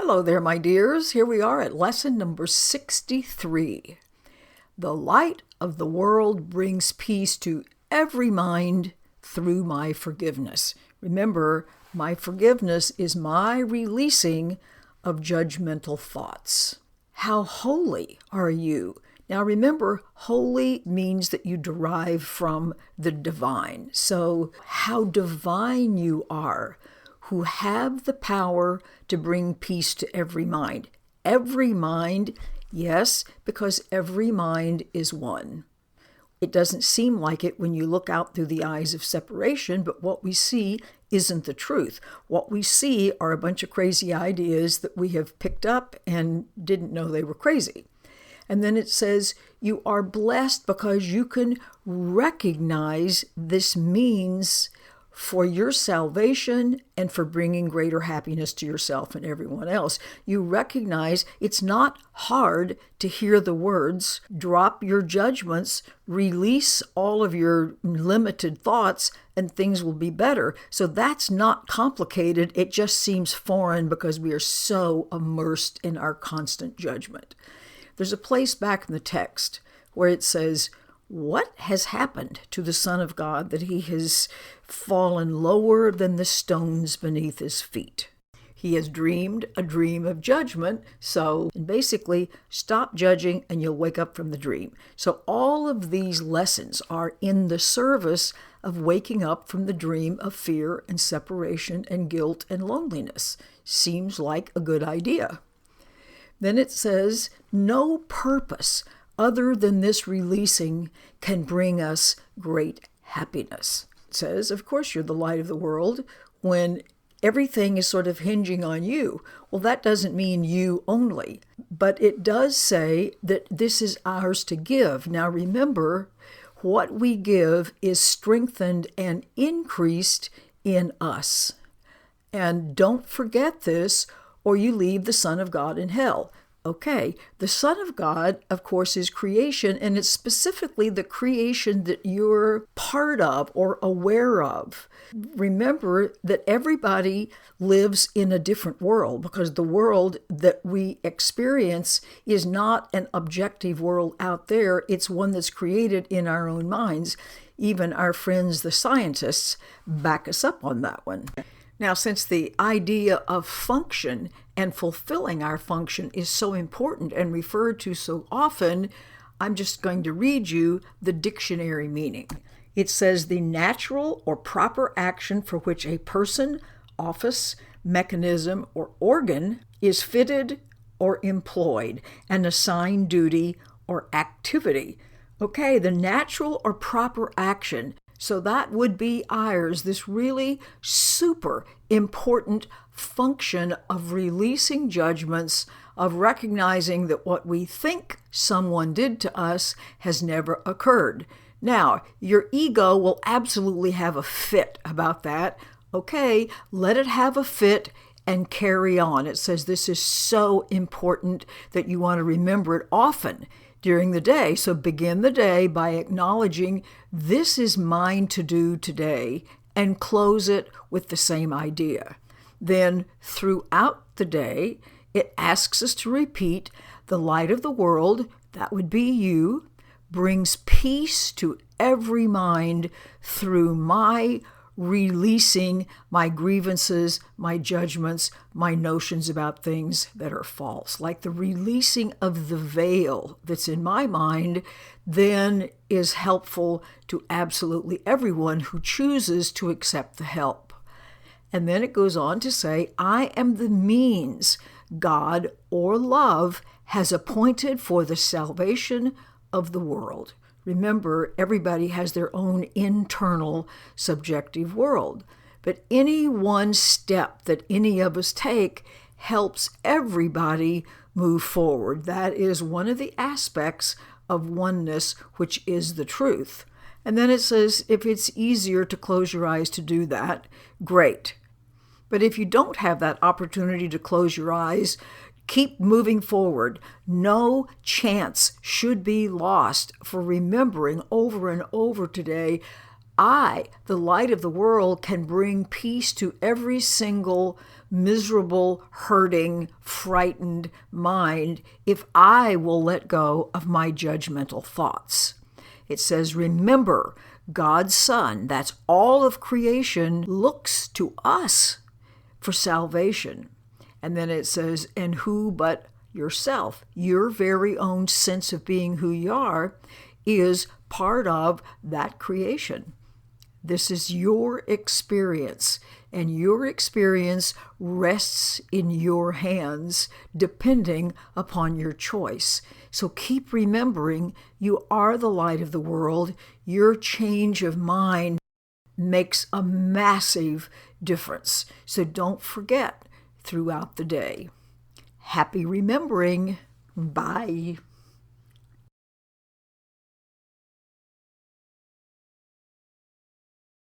Hello there, my dears. Here we are at lesson number 63. The light of the world brings peace to every mind through my forgiveness. Remember, my forgiveness is my releasing of judgmental thoughts. How holy are you? Now remember, holy means that you derive from the divine. So how divine you are, who have the power to bring peace to every mind. Every mind, yes, because every mind is one. It doesn't seem like it when you look out through the eyes of separation, but what we see isn't the truth. What we see are a bunch of crazy ideas that we have picked up and didn't know they were crazy. And then it says, you are blessed because you can recognize this means for your salvation and for bringing greater happiness to yourself and everyone else. You recognize it's not hard to hear the words, drop your judgments, release all of your limited thoughts, and things will be better. So that's not complicated. It just seems foreign because we are so immersed in our constant judgment. There's a place back in the text where it says, what has happened to the Son of God that he has fallen lower than the stones beneath his feet? He has dreamed a dream of judgment, so basically stop judging and you'll wake up from the dream. So all of these lessons are in the service of waking up from the dream of fear and separation and guilt and loneliness. Seems like a good idea. Then it says, no purpose other than this releasing can bring us great happiness. It says, of course, you're the light of the world when everything is sort of hinging on you. Well, that doesn't mean you only, but it does say that this is ours to give. Now, remember, what we give is strengthened and increased in us. And don't forget this, or you leave the Son of God in hell. Okay, the Son of God, of course, is creation, and it's specifically the creation that you're part of or aware of. Remember that everybody lives in a different world because the world that we experience is not an objective world out there. It's one that's created in our own minds. Even our friends, the scientists, back us up on that one. Now, since the idea of function and fulfilling our function is so important and referred to so often, I'm just going to read you the dictionary meaning. It says the natural or proper action for which a person, office, mechanism, or organ is fitted or employed, an assigned duty or activity. Okay, the natural or proper action. So that would be ours, this really super important function of releasing judgments, of recognizing that what we think someone did to us has never occurred. Now, your ego will absolutely have a fit about that. Okay, let it have a fit and carry on. It says this is so important that you want to remember it often during the day. So begin the day by acknowledging this is mine to do today and close it with the same idea. Then throughout the day, it asks us to repeat the light of the world, that would be you, brings peace to every mind through my releasing my grievances, my judgments, my notions about things that are false. Like the releasing of the veil that's in my mind then is helpful to absolutely everyone who chooses to accept the help. And then it goes on to say, I am the means God or love has appointed for the salvation of the world. Remember, everybody has their own internal subjective world, but any one step that any of us take helps everybody move forward. That is one of the aspects of oneness, which is the truth. And then it says, if it's easier to close your eyes to do that, great. But if you don't have that opportunity to close your eyes, keep moving forward. No chance should be lost for remembering over and over today, I, the light of the world, can bring peace to every single miserable, hurting, frightened mind if I will let go of my judgmental thoughts. It says, remember, God's Son, that's all of creation, looks to us for salvation. And then it says, and who but yourself, your very own sense of being who you are, is part of that creation. This is your experience, and your experience rests in your hands, depending upon your choice. So keep remembering you are the light of the world. Your change of mind makes a massive difference. So don't forget throughout the day. Happy remembering. Bye.